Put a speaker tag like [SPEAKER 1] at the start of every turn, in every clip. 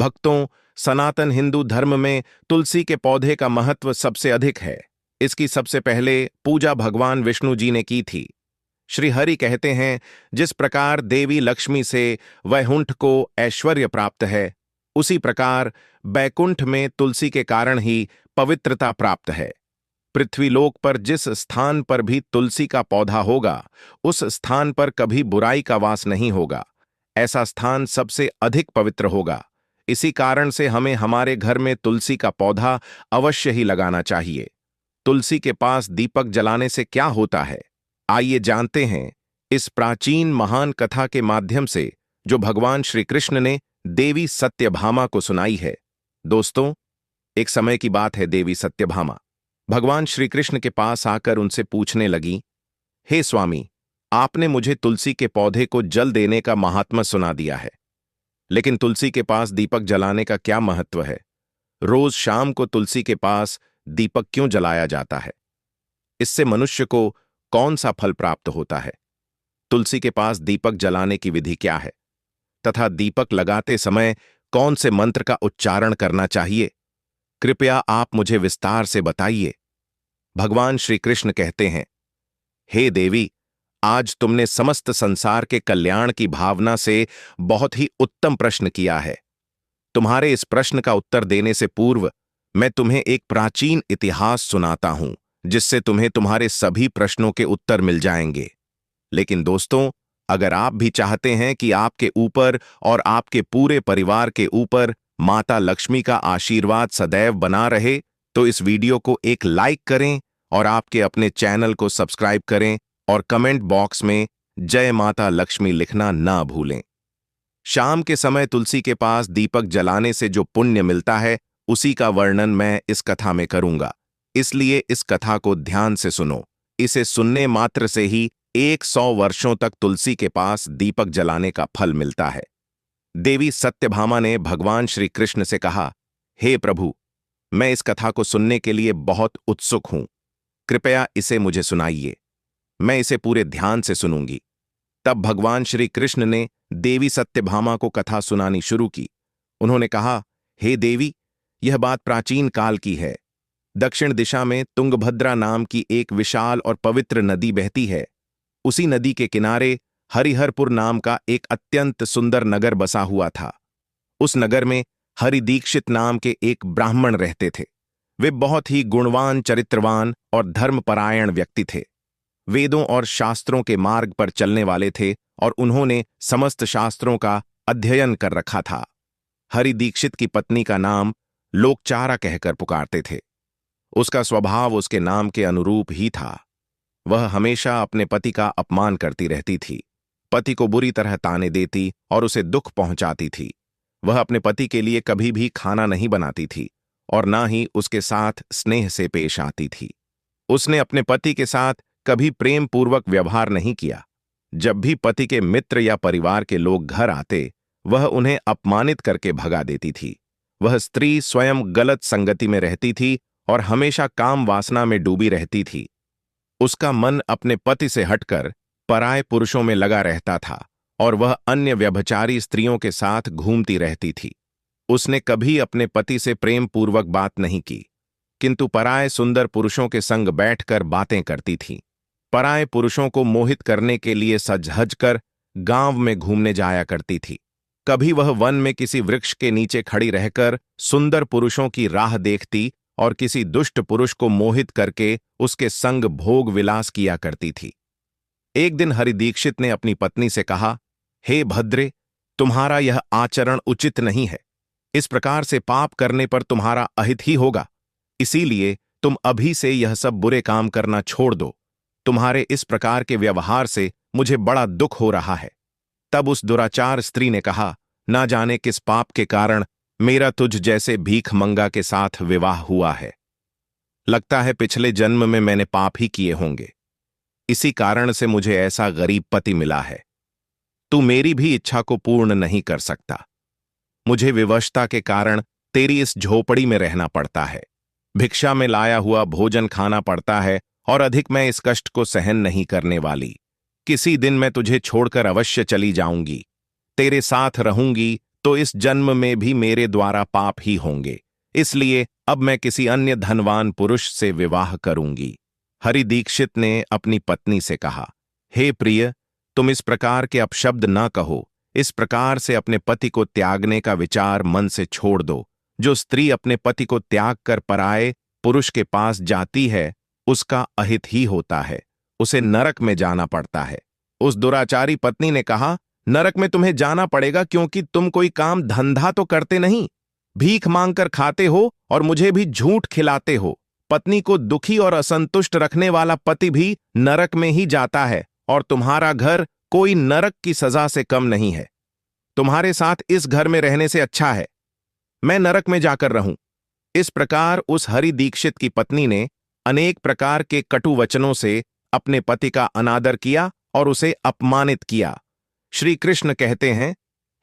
[SPEAKER 1] भक्तों, सनातन हिंदू धर्म में तुलसी के पौधे का महत्व सबसे अधिक है। इसकी सबसे पहले पूजा भगवान विष्णु जी ने की थी। श्री हरि कहते हैं, जिस प्रकार देवी लक्ष्मी से वैकुंठ को ऐश्वर्य प्राप्त है, उसी प्रकार बैकुंठ में तुलसी के कारण ही पवित्रता प्राप्त है। पृथ्वीलोक पर जिस स्थान पर भी तुलसी का पौधा होगा, उस स्थान पर कभी बुराई का वास नहीं होगा। ऐसा स्थान सबसे अधिक पवित्र होगा। इसी कारण से हमें हमारे घर में तुलसी का पौधा अवश्य ही लगाना चाहिए। तुलसी के पास दीपक जलाने से क्या होता है, आइए जानते हैं इस प्राचीन महान कथा के माध्यम से, जो भगवान श्री कृष्ण ने देवी सत्यभामा को सुनाई है। दोस्तों, एक समय की बात है। देवी सत्यभामा भगवान श्री कृष्ण के पास आकर उनसे पूछने लगी, हे स्वामी, आपने मुझे तुलसी के पौधे को जल देने का महात्मा सुना दिया है, लेकिन तुलसी के पास दीपक जलाने का क्या महत्व है? रोज शाम को तुलसी के पास दीपक क्यों जलाया जाता है? इससे मनुष्य को कौन सा फल प्राप्त होता है? तुलसी के पास दीपक जलाने की विधि क्या है, तथा दीपक लगाते समय कौन से मंत्र का उच्चारण करना चाहिए? कृपया आप मुझे विस्तार से बताइए। भगवान श्री कृष्ण कहते हैं, हे देवी, आज तुमने समस्त संसार के कल्याण की भावना से बहुत ही उत्तम प्रश्न किया है। तुम्हारे इस प्रश्न का उत्तर देने से पूर्व मैं तुम्हें एक प्राचीन इतिहास सुनाता हूं, जिससे तुम्हें तुम्हारे सभी प्रश्नों के उत्तर मिल जाएंगे। लेकिन दोस्तों, अगर आप भी चाहते हैं कि आपके ऊपर और आपके पूरे परिवार के ऊपर माता लक्ष्मी का आशीर्वाद सदैव बना रहे, तो इस वीडियो को एक लाइक करें और आपके अपने चैनल को सब्सक्राइब करें और कमेंट बॉक्स में जय माता लक्ष्मी लिखना ना भूलें। शाम के समय तुलसी के पास दीपक जलाने से जो पुण्य मिलता है, उसी का वर्णन मैं इस कथा में करूंगा। इसलिए इस कथा को ध्यान से सुनो। इसे सुनने मात्र से ही 100 वर्षों तक तुलसी के पास दीपक जलाने का फल मिलता है। देवी सत्यभामा ने भगवान श्री कृष्ण से कहा, हे प्रभु, मैं इस कथा को सुनने के लिए बहुत उत्सुक हूं। कृपया इसे मुझे सुनाइए। मैं इसे पूरे ध्यान से सुनूंगी। तब भगवान श्री कृष्ण ने देवी सत्यभामा को कथा सुनानी शुरू की। उन्होंने कहा, हे देवी, यह बात प्राचीन काल की है। दक्षिण दिशा में तुंगभद्रा नाम की एक विशाल और पवित्र नदी बहती है। उसी नदी के किनारे हरिहरपुर नाम का एक अत्यंत सुंदर नगर बसा हुआ था। उस नगर में हरिदीक्षित नाम के एक ब्राह्मण रहते थे। वे बहुत ही गुणवान, चरित्रवान और धर्मपरायण व्यक्ति थे। वेदों और शास्त्रों के मार्ग पर चलने वाले थे और उन्होंने समस्त शास्त्रों का अध्ययन कर रखा था। हरिदीक्षित की पत्नी का नाम लोकचारा कहकर पुकारते थे। उसका स्वभाव उसके नाम के अनुरूप ही था। वह हमेशा अपने पति का अपमान करती रहती थी, पति को बुरी तरह ताने देती और उसे दुख पहुंचाती थी। वह अपने पति के लिए कभी भी खाना नहीं बनाती थी और ना ही उसके साथ स्नेह से पेश आती थी। उसने अपने पति के साथ कभी प्रेम पूर्वक व्यवहार नहीं किया। जब भी पति के मित्र या परिवार के लोग घर आते, वह उन्हें अपमानित करके भगा देती थी। वह स्त्री स्वयं गलत संगति में रहती थी और हमेशा काम वासना में डूबी रहती थी। उसका मन अपने पति से हटकर पराये पुरुषों में लगा रहता था और वह अन्य व्यभिचारी स्त्रियों के साथ घूमती रहती थी। उसने कभी अपने पति से प्रेम पूर्वक बात नहीं की, किंतु पराये सुंदर पुरुषों के संग बैठकर बातें करती थी। पराये पुरुषों को मोहित करने के लिए सज-धज कर गांव में घूमने जाया करती थी। कभी वह वन में किसी वृक्ष के नीचे खड़ी रहकर सुंदर पुरुषों की राह देखती और किसी दुष्ट पुरुष को मोहित करके उसके संग भोग विलास किया करती थी। एक दिन हरिदीक्षित ने अपनी पत्नी से कहा, हे भद्रे, तुम्हारा यह आचरण उचित नहीं है। इस प्रकार से पाप करने पर तुम्हारा अहित ही होगा। इसीलिए तुम अभी से यह सब बुरे काम करना छोड़ दो। तुम्हारे इस प्रकार के व्यवहार से मुझे बड़ा दुख हो रहा है। तब उस दुराचार स्त्री ने कहा, ना जाने किस पाप के कारण मेरा तुझ जैसे भीख मंगा के साथ विवाह हुआ है। लगता है पिछले जन्म में मैंने पाप ही किए होंगे। इसी कारण से मुझे ऐसा गरीब पति मिला है। तू मेरी भी इच्छा को पूर्ण नहीं कर सकता। मुझे विवशता के कारण तेरी इस झोपड़ी में रहना पड़ता है। भिक्षा में लाया हुआ भोजन खाना पड़ता है और अधिक मैं इस कष्ट को सहन नहीं करने वाली। किसी दिन मैं तुझे छोड़कर अवश्य चली जाऊंगी। तेरे साथ रहूंगी, तो इस जन्म में भी मेरे द्वारा पाप ही होंगे। इसलिए अब मैं किसी अन्य धनवान पुरुष से विवाह करूंगी। हरि दीक्षित ने अपनी पत्नी से कहा, हे प्रिय, तुम इस प्रकार के अपशब्द न कहो। इस प्रकार से अपने पति को त्यागने का विचार मन से छोड़ दो। जो स्त्री अपने पति को त्याग कर पराये पुरुष के पास जाती है, उसका अहित ही होता है, उसे नरक में जाना पड़ता है। उस दुराचारी पत्नी ने कहा, नरक में तुम्हें जाना पड़ेगा क्योंकि तुम कोई काम धंधा तो करते नहीं, भीख मांगकर खाते हो और मुझे भी झूठ खिलाते हो। पत्नी को दुखी और असंतुष्ट रखने वाला पति भी नरक में ही जाता है और तुम्हारा घर कोई नरक की सजा से कम नहीं है। तुम्हारे साथ इस घर में रहने से अच्छा है मैं नरक में जाकर रहूं। इस प्रकार उस हरि दीक्षित की पत्नी ने अनेक प्रकार के कटु वचनों से अपने पति का अनादर किया और उसे अपमानित किया। श्री कृष्ण कहते हैं,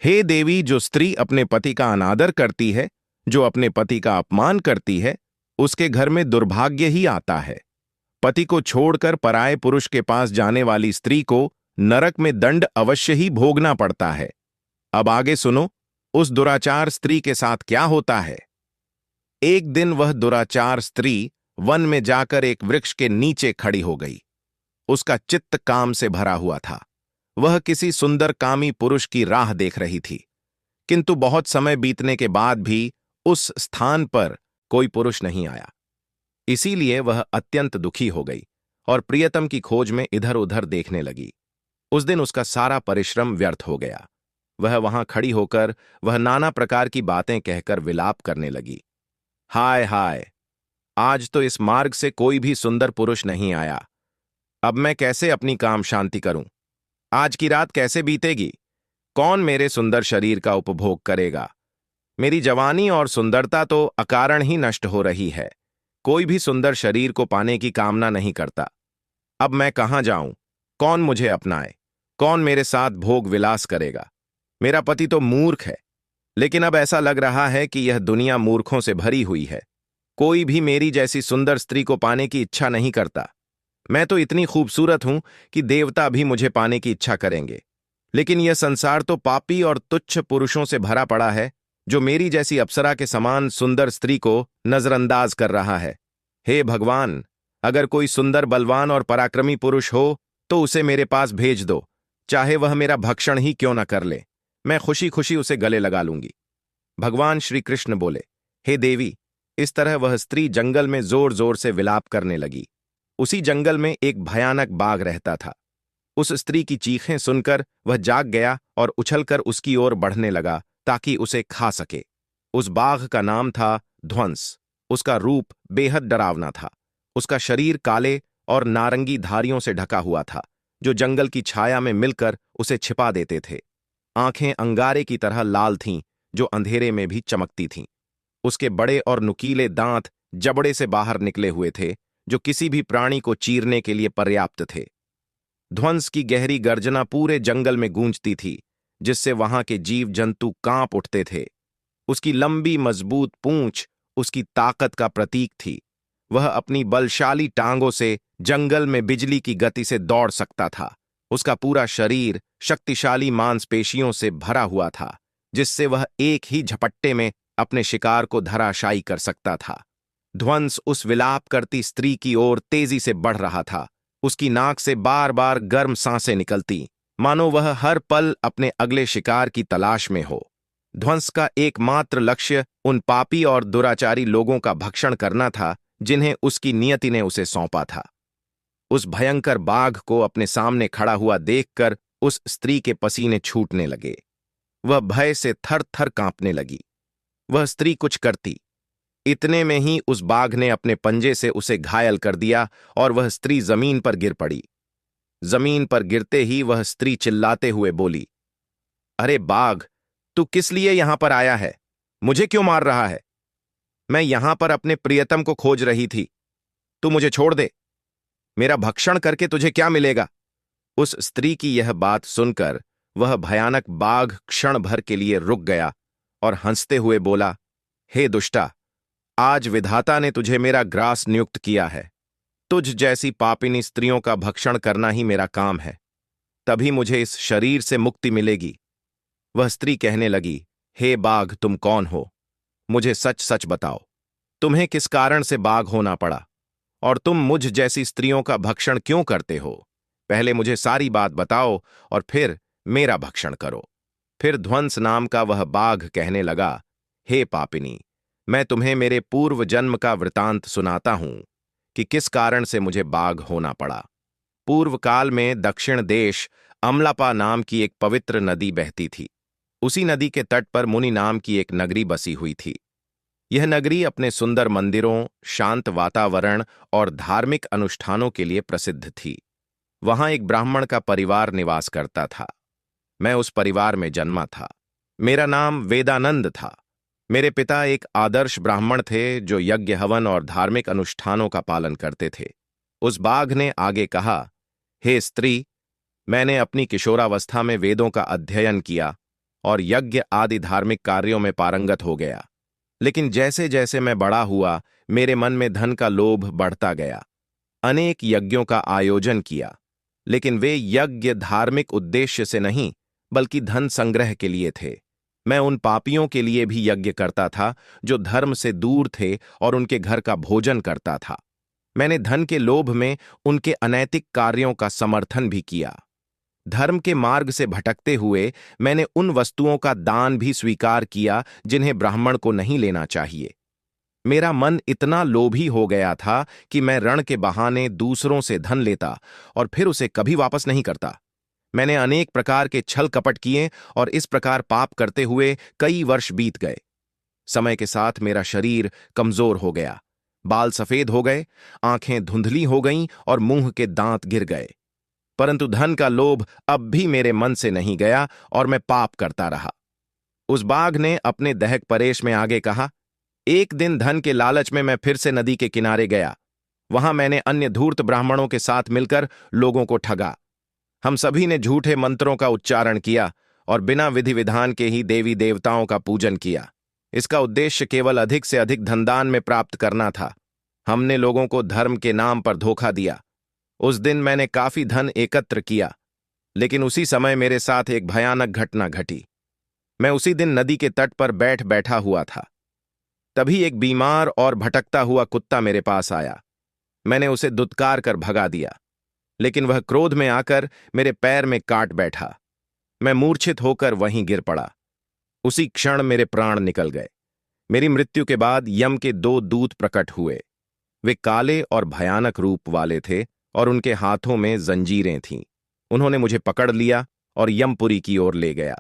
[SPEAKER 1] हे देवी, जो स्त्री अपने पति का अनादर करती है, जो अपने पति का अपमान करती है, उसके घर में दुर्भाग्य ही आता है। पति को छोड़कर पराये पुरुष के पास जाने वाली स्त्री को नरक में दंड अवश्य ही भोगना पड़ता है। अब आगे सुनो, उस दुराचार स्त्री के साथ क्या होता है। एक दिन वह दुराचार स्त्री वन में जाकर एक वृक्ष के नीचे खड़ी हो गई। उसका चित्त काम से भरा हुआ था। वह किसी सुंदर कामी पुरुष की राह देख रही थी, किंतु बहुत समय बीतने के बाद भी उस स्थान पर कोई पुरुष नहीं आया। इसीलिए वह अत्यंत दुखी हो गई और प्रियतम की खोज में इधर उधर देखने लगी। उस दिन उसका सारा परिश्रम व्यर्थ हो गया। वह वहां खड़ी होकर वह नाना प्रकार की बातें कहकर विलाप करने लगी। हाय हाय, आज तो इस मार्ग से कोई भी सुंदर पुरुष नहीं आया। अब मैं कैसे अपनी काम शांति करूं? आज की रात कैसे बीतेगी? कौन मेरे सुंदर शरीर का उपभोग करेगा? मेरी जवानी और सुंदरता तो अकारण ही नष्ट हो रही है। कोई भी सुंदर शरीर को पाने की कामना नहीं करता। अब मैं कहां जाऊं? कौन मुझे अपनाए? कौन मेरे साथ भोग विलास करेगा? मेरा पति तो मूर्ख है, लेकिन अब ऐसा लग रहा है कि यह दुनिया मूर्खों से भरी हुई है। कोई भी मेरी जैसी सुंदर स्त्री को पाने की इच्छा नहीं करता। मैं तो इतनी खूबसूरत हूं कि देवता भी मुझे पाने की इच्छा करेंगे, लेकिन यह संसार तो पापी और तुच्छ पुरुषों से भरा पड़ा है, जो मेरी जैसी अप्सरा के समान सुंदर स्त्री को नजरअंदाज कर रहा है। हे भगवान, अगर कोई सुंदर, बलवान और पराक्रमी पुरुष हो तो उसे मेरे पास भेज दो, चाहे वह मेरा भक्षण ही क्यों न कर ले। मैं खुशी खुशी उसे गले लगा लूंगी। भगवान श्री कृष्ण बोले, हे देवी, इस तरह वह स्त्री जंगल में जोर जोर से विलाप करने लगी। उसी जंगल में एक भयानक बाघ रहता था। उस स्त्री की चीखें सुनकर वह जाग गया और उछलकर उसकी ओर बढ़ने लगा ताकि उसे खा सके। उस बाघ का नाम था ध्वंस। उसका रूप बेहद डरावना था। उसका शरीर काले और नारंगी धारियों से ढका हुआ था, जो जंगल की छाया में मिलकर उसे छिपा देते थे। आंखें अंगारे की तरह लाल थीं, जो अंधेरे में भी चमकती थीं। उसके बड़े और नुकीले दांत जबड़े से बाहर निकले हुए थे, जो किसी भी प्राणी को चीरने के लिए पर्याप्त थे। ध्वंस की गहरी गर्जना पूरे जंगल में गूंजती थी, जिससे वहां के जीव जंतु कांप उठते थे। उसकी लंबी मजबूत पूंछ उसकी ताकत का प्रतीक थी। वह अपनी बलशाली टांगों से जंगल में बिजली की गति से दौड़ सकता था। उसका पूरा शरीर शक्तिशाली मांसपेशियों से भरा हुआ था, जिससे वह एक ही झपट्टे में अपने शिकार को धराशायी कर सकता था। ध्वंस उस विलाप करती स्त्री की ओर तेजी से बढ़ रहा था। उसकी नाक से बार बार गर्म सांसें निकलती, मानो वह हर पल अपने अगले शिकार की तलाश में हो। ध्वंस का एकमात्र लक्ष्य उन पापी और दुराचारी लोगों का भक्षण करना था, जिन्हें उसकी नियति ने उसे सौंपा था। उस भयंकर बाघ को अपने सामने खड़ा हुआ देखकर उस स्त्री के पसीने छूटने लगे। वह भय से थर थर कांपने लगी। वह स्त्री कुछ करती, इतने में ही उस बाघ ने अपने पंजे से उसे घायल कर दिया और वह स्त्री जमीन पर गिर पड़ी। जमीन पर गिरते ही वह स्त्री चिल्लाते हुए बोली, अरे बाघ, तू किस लिए यहां पर आया है? मुझे क्यों मार रहा है? मैं यहां पर अपने प्रियतम को खोज रही थी। तू मुझे छोड़ दे। मेरा भक्षण करके तुझे क्या मिलेगा? उस स्त्री की यह बात सुनकर वह भयानक बाघ क्षण भर के लिए रुक गया और हंसते हुए बोला, हे दुष्टा, आज विधाता ने तुझे मेरा ग्रास नियुक्त किया है। तुझ जैसी पापिनी स्त्रियों का भक्षण करना ही मेरा काम है। तभी मुझे इस शरीर से मुक्ति मिलेगी। वह स्त्री कहने लगी, हे बाघ, तुम कौन हो? मुझे सच सच बताओ, तुम्हें किस कारण से बाघ होना पड़ा, और तुम मुझ जैसी स्त्रियों का भक्षण क्यों करते हो? पहले मुझे सारी बात बताओ और फिर मेरा भक्षण करो। फिर ध्वंस नाम का वह बाघ कहने लगा, हे पापिनी, मैं तुम्हें मेरे पूर्व जन्म का वृतांत सुनाता हूं कि किस कारण से मुझे बाघ होना पड़ा। पूर्व काल में दक्षिण देश अमलापा नाम की एक पवित्र नदी बहती थी। उसी नदी के तट पर मुनि नाम की एक नगरी बसी हुई थी। यह नगरी अपने सुंदर मंदिरों, शांत वातावरण और धार्मिक अनुष्ठानों के लिए प्रसिद्ध थी। वहां एक ब्राह्मण का परिवार निवास करता था। मैं उस परिवार में जन्मा था। मेरा नाम वेदानंद था। मेरे पिता एक आदर्श ब्राह्मण थे जो यज्ञ हवन और धार्मिक अनुष्ठानों का पालन करते थे। उस बाघ ने आगे कहा, हे स्त्री, मैंने अपनी किशोरावस्था में वेदों का अध्ययन किया और यज्ञ आदि धार्मिक कार्यों में पारंगत हो गया। लेकिन जैसे जैसे मैं बड़ा हुआ, मेरे मन में धन का लोभ बढ़ता गया। अनेक यज्ञों का आयोजन किया, लेकिन वे यज्ञ धार्मिक उद्देश्य से नहीं, बल्कि धन संग्रह के लिए थे। मैं उन पापियों के लिए भी यज्ञ करता था जो धर्म से दूर थे और उनके घर का भोजन करता था। मैंने धन के लोभ में उनके अनैतिक कार्यों का समर्थन भी किया। धर्म के मार्ग से भटकते हुए मैंने उन वस्तुओं का दान भी स्वीकार किया जिन्हें ब्राह्मण को नहीं लेना चाहिए। मेरा मन इतना लोभी हो गया था कि मैं ऋण के बहाने दूसरों से धन लेता और फिर उसे कभी वापस नहीं करता। मैंने अनेक प्रकार के छल कपट किए और इस प्रकार पाप करते हुए कई वर्ष बीत गए। समय के साथ मेरा शरीर कमजोर हो गया, बाल सफेद हो गए, आंखें धुंधली हो गईं और मुंह के दांत गिर गए। परंतु धन का लोभ अब भी मेरे मन से नहीं गया और मैं पाप करता रहा। उस बाघ ने अपने दहक परेश में आगे कहा, एक दिन धन के लालच में मैं फिर से नदी के किनारे गया। वहां मैंने अन्य धूर्त ब्राह्मणों के साथ मिलकर लोगों को ठगा। हम सभी ने झूठे मंत्रों का उच्चारण किया और बिना विधि विधान के ही देवी देवताओं का पूजन किया। इसका उद्देश्य केवल अधिक से अधिक धनदान में प्राप्त करना था। हमने लोगों को धर्म के नाम पर धोखा दिया। उस दिन मैंने काफी धन एकत्र किया, लेकिन उसी समय मेरे साथ एक भयानक घटना घटी। मैं उसी दिन नदी के तट पर बैठा हुआ था। तभी एक बीमार और भटकता हुआ कुत्ता मेरे पास आया। मैंने उसे दुत्कार कर भगा दिया, लेकिन वह क्रोध में आकर मेरे पैर में काट बैठा। मैं मूर्छित होकर वहीं गिर पड़ा। उसी क्षण मेरे प्राण निकल गए। मेरी मृत्यु के बाद यम के 2 दूत प्रकट हुए। वे काले और भयानक रूप वाले थे और उनके हाथों में जंजीरें थीं। उन्होंने मुझे पकड़ लिया और यमपुरी की ओर ले गया।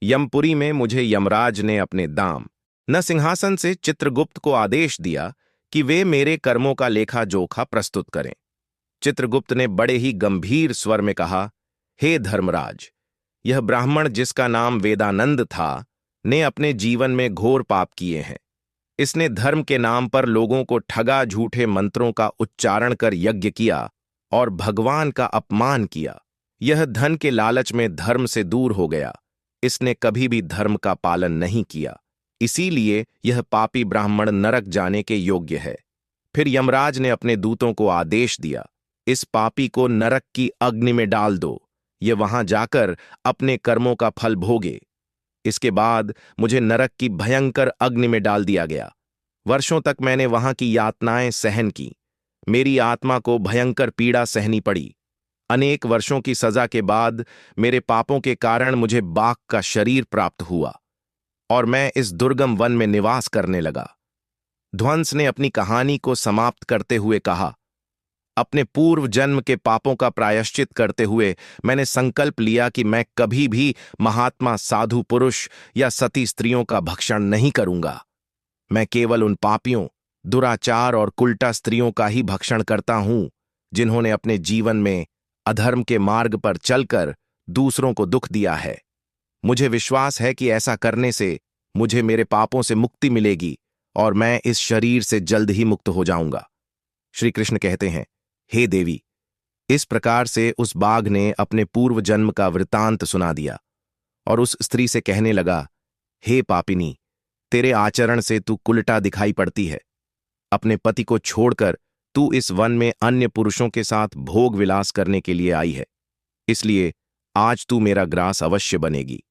[SPEAKER 1] यमपुरी में मुझे यमराज ने अपने दाम न सिंहासन से चित्रगुप्त को आदेश दिया कि वे मेरे कर्मों का लेखा जोखा प्रस्तुत करें। चित्रगुप्त ने बड़े ही गंभीर स्वर में कहा, हे धर्मराज, यह ब्राह्मण जिसका नाम वेदानंद था ने अपने जीवन में घोर पाप किए हैं। इसने धर्म के नाम पर लोगों को ठगा, झूठे मंत्रों का उच्चारण कर यज्ञ किया और भगवान का अपमान किया। यह धन के लालच में धर्म से दूर हो गया। इसने कभी भी धर्म का पालन नहीं किया, इसीलिए यह पापी ब्राह्मण नरक जाने के योग्य है। फिर यमराज ने अपने दूतों को आदेश दिया, इस पापी को नरक की अग्नि में डाल दो, ये वहां जाकर अपने कर्मों का फल भोगे। इसके बाद मुझे नरक की भयंकर अग्नि में डाल दिया गया। वर्षों तक मैंने वहां की यातनाएं सहन की। मेरी आत्मा को भयंकर पीड़ा सहनी पड़ी। अनेक वर्षों की सजा के बाद मेरे पापों के कारण मुझे बाघ का शरीर प्राप्त हुआ और मैं इस दुर्गम वन में निवास करने लगा। ध्वंस ने अपनी कहानी को समाप्त करते हुए कहा, अपने पूर्व जन्म के पापों का प्रायश्चित करते हुए मैंने संकल्प लिया कि मैं कभी भी महात्मा, साधु पुरुष या सती स्त्रियों का भक्षण नहीं करूंगा। मैं केवल उन पापियों, दुराचार और कुल्टा स्त्रियों का ही भक्षण करता हूं जिन्होंने अपने जीवन में अधर्म के मार्ग पर चलकर दूसरों को दुख दिया है। मुझे विश्वास है कि ऐसा करने से मुझे मेरे पापों से मुक्ति मिलेगी और मैं इस शरीर से जल्द ही मुक्त हो जाऊंगा। श्री कृष्ण कहते हैं, हे देवी, इस प्रकार से उस बाघ ने अपने पूर्व जन्म का वृतांत सुना दिया और उस स्त्री से कहने लगा, हे पापिनी, तेरे आचरण से तू कुलटा दिखाई पड़ती है। अपने पति को छोड़कर तू इस वन में अन्य पुरुषों के साथ भोग विलास करने के लिए आई है, इसलिए आज तू मेरा ग्रास अवश्य बनेगी।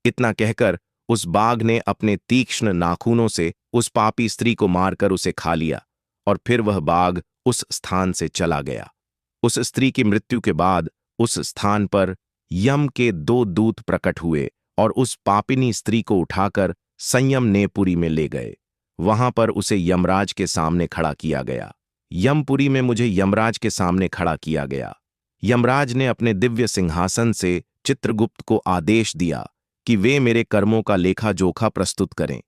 [SPEAKER 1] इतना कहकर उस बाघ ने अपने तीक्ष्ण नाखूनों से उस पापी स्त्री को मारकर उसे खा लिया और फिर वह बाघ उस स्थान से चला गया। उस स्त्री की मृत्यु के बाद उस स्थान पर यम के 2 दूत प्रकट हुए और उस पापिनी स्त्री को उठाकर संयम नेपुरी में ले गए। वहां पर उसे यमराज के सामने खड़ा किया गया। यमपुरी में मुझे यमराज के सामने खड़ा किया गया। यमराज ने अपने दिव्य सिंहासन से चित्रगुप्त को आदेश दिया कि वे मेरे कर्मों का लेखा जोखा प्रस्तुत करें।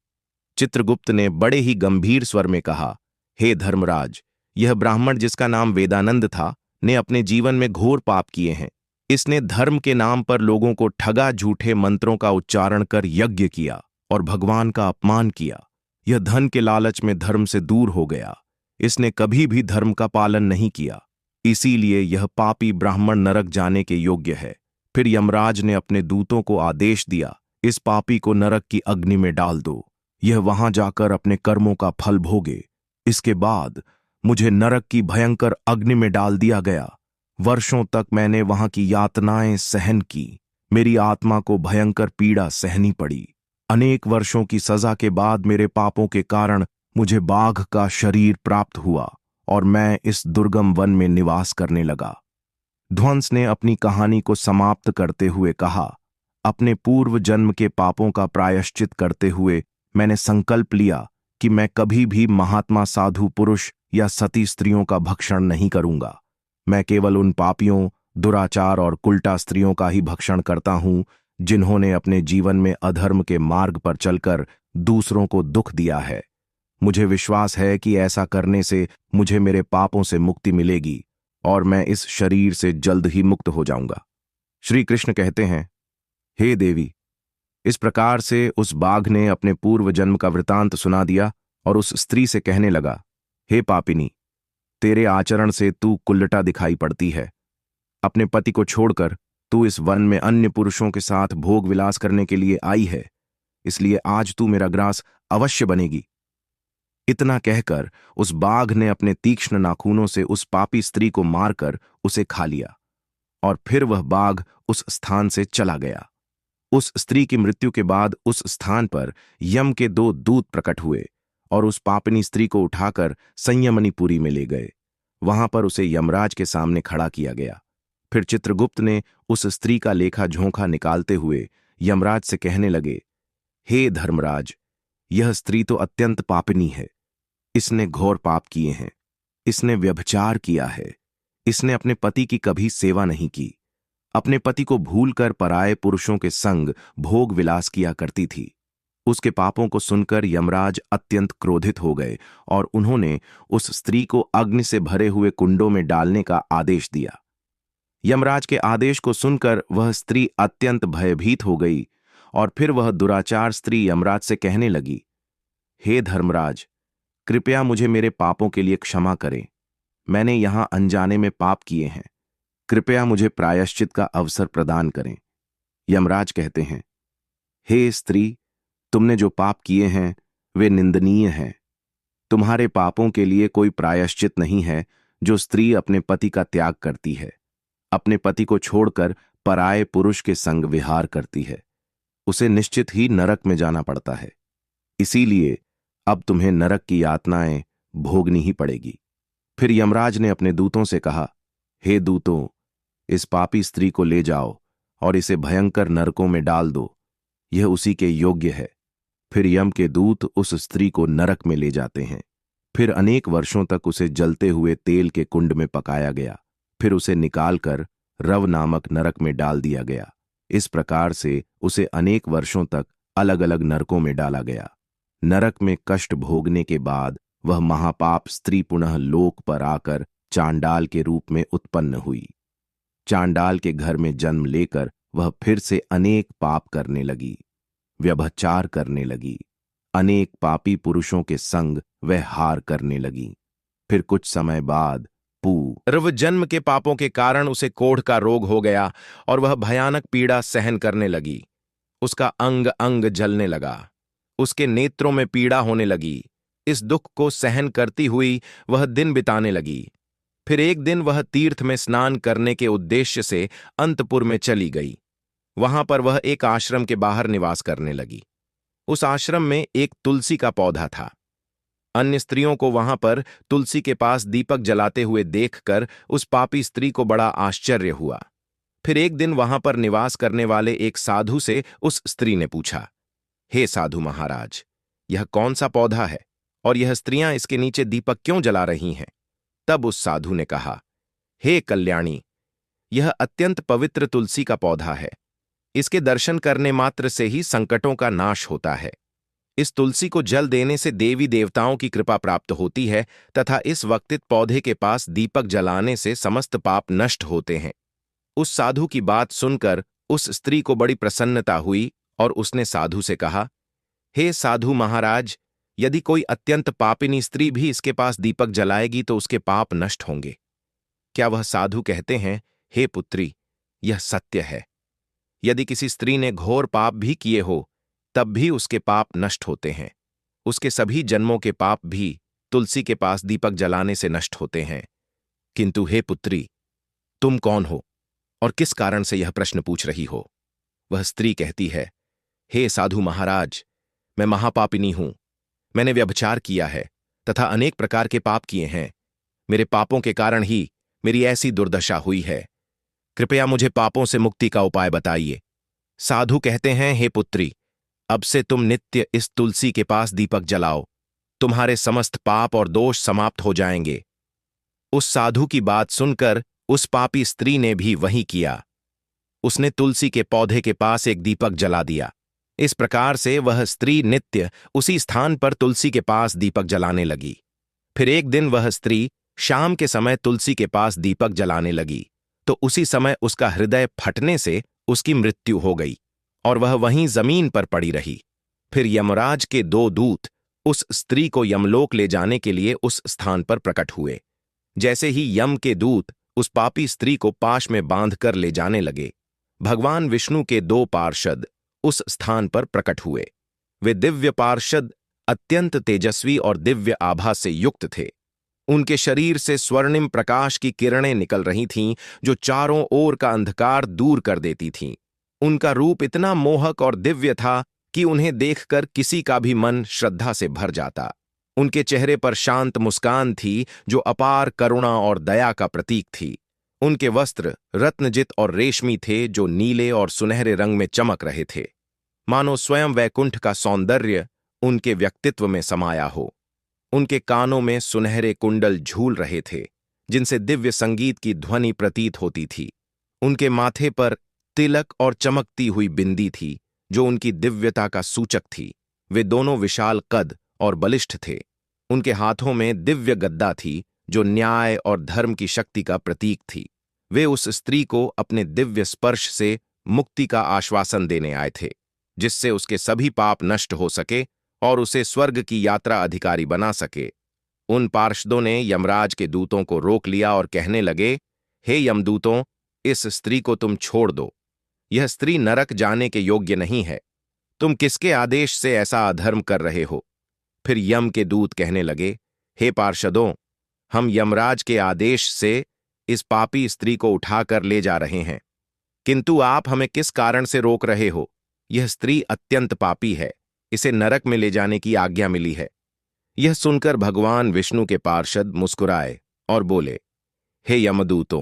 [SPEAKER 1] चित्रगुप्त ने बड़े ही गंभीर स्वर में कहा, हे धर्मराज, यह ब्राह्मण जिसका नाम वेदानंद था ने अपने जीवन में घोर पाप किए हैं। इसने धर्म के नाम पर लोगों को ठगा, झूठे मंत्रों का उच्चारण कर यज्ञ किया और भगवान का अपमान किया। यह धन के लालच में धर्म से दूर हो गया। इसने कभी भी धर्म का पालन नहीं किया, इसीलिए यह पापी ब्राह्मण नरक जाने के योग्य है। फिर यमराज ने अपने दूतों को आदेश दिया, इस पापी को नरक की अग्नि में डाल दो। यह वहां जाकर अपने कर्मों का फल भोगे। इसके बाद मुझे नरक की भयंकर अग्नि में डाल दिया गया। वर्षों तक मैंने वहां की यातनाएं सहन की। मेरी आत्मा को भयंकर पीड़ा सहनी पड़ी। अनेक वर्षों की सजा के बाद मेरे पापों के कारण मुझे बाघ का शरीर प्राप्त हुआ और मैं इस दुर्गम वन में निवास करने लगा। ध्वंस ने अपनी कहानी को समाप्त करते हुए कहा, अपने पूर्व जन्म के पापों का प्रायश्चित करते हुए मैंने संकल्प लिया कि मैं कभी भी महात्मा साधु पुरुष या सती स्त्रियों का भक्षण नहीं करूंगा। मैं केवल उन पापियों, दुराचार और कुल्टा स्त्रियों का ही भक्षण करता हूं जिन्होंने अपने जीवन में अधर्म के मार्ग पर चलकर दूसरों को दुख दिया है। मुझे विश्वास है कि ऐसा करने से मुझे मेरे पापों से मुक्ति मिलेगी और मैं इस शरीर से जल्द ही मुक्त हो जाऊंगा। श्री कृष्ण कहते हैं, हे देवी। इस प्रकार से उस बाघ ने अपने पूर्व जन्म का वृतांत सुना दिया और उस स्त्री से कहने लगा, हे पापिनी, तेरे आचरण से तू कुल्लटा दिखाई पड़ती है। अपने पति को छोड़कर तू इस वन में अन्य पुरुषों के साथ भोग विलास करने के लिए आई है, इसलिए आज तू मेरा ग्रास अवश्य बनेगी। इतना कहकर उस बाघ ने अपने तीक्ष्ण नाखूनों से उस पापी स्त्री को मारकर उसे खा लिया और फिर वह बाघ उस स्थान से चला गया। उस स्त्री की मृत्यु के बाद उस स्थान पर यम के 2 दूत प्रकट हुए और उस पापिनी स्त्री को उठाकर संयमनीपुरी में ले गए। वहां पर उसे यमराज के सामने खड़ा किया गया। फिर चित्रगुप्त ने उस स्त्री का लेखा झोंका निकालते हुए यमराज से कहने लगे, हे धर्मराज, यह स्त्री तो अत्यंत पापिनी है। इसने घोर पाप किए हैं। इसने व्यभिचार किया है। इसने अपने पति की कभी सेवा नहीं की। अपने पति को भूलकर पराये पुरुषों के संग भोग विलास किया करती थी। उसके पापों को सुनकर यमराज अत्यंत क्रोधित हो गए और उन्होंने उस स्त्री को अग्नि से भरे हुए कुंडों में डालने का आदेश दिया। यमराज के आदेश को सुनकर वह स्त्री अत्यंत भयभीत हो गई और फिर वह दुराचार स्त्री यमराज से कहने लगी, हे धर्मराज, कृपया मुझे मेरे पापों के लिए क्षमा करें। मैंने यहां अनजाने में पाप किए हैं। कृपया मुझे प्रायश्चित का अवसर प्रदान करें। यमराज कहते हैं, हे स्त्री, तुमने जो पाप किए हैं वे निंदनीय हैं। तुम्हारे पापों के लिए कोई प्रायश्चित नहीं है जो स्त्री अपने पति का त्याग करती है, अपने पति को छोड़कर पराये पुरुष के संग विहार करती है। उसे निश्चित ही नरक में जाना पड़ता है। इसीलिए अब तुम्हें नरक की यातनाएं भोगनी ही पड़ेगी। फिर यमराज ने अपने दूतों से कहा, हे दूतों, इस पापी स्त्री को ले जाओ और इसे भयंकर नरकों में डाल दो। यह उसी के योग्य है। फिर यम के दूत उस स्त्री को नरक में ले जाते हैं। फिर अनेक वर्षों तक उसे जलते हुए तेल के कुंड में पकाया गया। फिर उसे निकालकर रव नामक नरक में डाल दिया गया। इस प्रकार से उसे अनेक वर्षों तक अलग अलग नरकों में डाला गया। नरक में कष्ट भोगने के बाद वह महापाप स्त्री पुनः लोक पर आकर चांडाल के रूप में उत्पन्न हुई। चांडाल के घर में जन्म लेकर वह फिर से अनेक पाप करने लगी, व्यभिचार करने लगी, अनेक पापी पुरुषों के संग वह हार करने लगी। फिर कुछ समय बाद पूर्व जन्म के पापों के कारण उसे कोढ़ का रोग हो गया और वह भयानक पीड़ा सहन करने लगी। उसका अंग अंग जलने लगा। उसके नेत्रों में पीड़ा होने लगी। इस दुख को सहन करती हुई वह दिन बिताने लगी। फिर एक दिन वह तीर्थ में स्नान करने के उद्देश्य से अंतपुर में चली गई। वहां पर वह एक आश्रम के बाहर निवास करने लगी। उस आश्रम में एक तुलसी का पौधा था। अन्य स्त्रियों को वहां पर तुलसी के पास दीपक जलाते हुए देखकर उस पापी स्त्री को बड़ा आश्चर्य हुआ। फिर एक दिन वहां पर निवास करने वाले एक साधु से उस स्त्री ने पूछा, हे साधु महाराज, यह कौन सा पौधा है और यह स्त्रियां इसके नीचे दीपक क्यों जला रही हैं? तब उस साधु ने कहा, हे कल्याणी, यह अत्यंत पवित्र तुलसी का पौधा है। इसके दर्शन करने मात्र से ही संकटों का नाश होता है। इस तुलसी को जल देने से देवी देवताओं की कृपा प्राप्त होती है तथा इस वक्तित पौधे के पास दीपक जलाने से समस्त पाप नष्ट होते हैं। उस साधु की बात सुनकर उस स्त्री को बड़ी प्रसन्नता हुई और उसने साधु से कहा, हे साधु महाराज, यदि कोई अत्यंत पापिनी स्त्री भी इसके पास दीपक जलाएगी तो उसके पाप नष्ट होंगे। क्या वह साधु कहते हैं, हे पुत्री, यह सत्य है। यदि किसी स्त्री ने घोर पाप भी किए हो तब भी उसके पाप नष्ट होते हैं। उसके सभी जन्मों के पाप भी तुलसी के पास दीपक जलाने से नष्ट होते हैं। किंतु हे पुत्री, तुम कौन हो और किस कारण से यह प्रश्न पूछ रही हो? वह स्त्री कहती है, हे साधु महाराज, मैं महापापिनी हूं। मैंने व्यभिचार किया है तथा अनेक प्रकार के पाप किए हैं। मेरे पापों के कारण ही मेरी ऐसी दुर्दशा हुई है। कृपया मुझे पापों से मुक्ति का उपाय बताइए। साधु कहते हैं, हे पुत्री, अब से तुम नित्य इस तुलसी के पास दीपक जलाओ। तुम्हारे समस्त पाप और दोष समाप्त हो जाएंगे। उस साधु की बात सुनकर उस पापी स्त्री ने भी वही किया। उसने तुलसी के पौधे के पास एक दीपक जला दिया। इस प्रकार से वह स्त्री नित्य उसी स्थान पर तुलसी के पास दीपक जलाने लगी। फिर एक दिन वह स्त्री शाम के समय तुलसी के पास दीपक जलाने लगी तो उसी समय उसका हृदय फटने से उसकी मृत्यु हो गई और वह वहीं जमीन पर पड़ी रही। फिर यमराज के दो दूत उस स्त्री को यमलोक ले जाने के लिए उस स्थान पर प्रकट हुए। जैसे ही यम के दूत उस पापी स्त्री को पाश में बांधकर ले जाने लगे, भगवान विष्णु के दो पार्षद उस स्थान पर प्रकट हुए। वे दिव्य पार्षद अत्यंत तेजस्वी और दिव्य आभा से युक्त थे। उनके शरीर से स्वर्णिम प्रकाश की किरणें निकल रही थीं जो चारों ओर का अंधकार दूर कर देती थीं। उनका रूप इतना मोहक और दिव्य था कि उन्हें देखकर किसी का भी मन श्रद्धा से भर जाता। उनके चेहरे पर शांत मुस्कान थी जो अपार करुणा और दया का प्रतीक थी। उनके वस्त्र रत्नजित और रेशमी थे जो नीले और सुनहरे रंग में चमक रहे थे, मानो स्वयं वैकुंठ का सौंदर्य उनके व्यक्तित्व में समाया हो। उनके कानों में सुनहरे कुंडल झूल रहे थे जिनसे दिव्य संगीत की ध्वनि प्रतीत होती थी। उनके माथे पर तिलक और चमकती हुई बिंदी थी जो उनकी दिव्यता का सूचक थी। वे दोनों विशाल कद और बलिष्ठ थे। उनके हाथों में दिव्य गद्दा थी जो न्याय और धर्म की शक्ति का प्रतीक थी। वे उस स्त्री को अपने दिव्य स्पर्श से मुक्ति का आश्वासन देने आए थे, जिससे उसके सभी पाप नष्ट हो सके और उसे स्वर्ग की यात्रा अधिकारी बना सके। उन पार्षदों ने यमराज के दूतों को रोक लिया और कहने लगे, हे यमदूतों, इस स्त्री को तुम छोड़ दो। यह स्त्री नरक जाने के योग्य नहीं है। तुम किसके आदेश से ऐसा अधर्म कर रहे हो? फिर यम के दूत कहने लगे, हे पार्षदों, हम यमराज के आदेश से इस पापी स्त्री को उठाकर ले जा रहे हैं, किंतु आप हमें किस कारण से रोक रहे हो? यह स्त्री अत्यंत पापी है, इसे नरक में ले जाने की आज्ञा मिली है। यह सुनकर भगवान विष्णु के पार्षद मुस्कुराए और बोले, हे यमदूतों,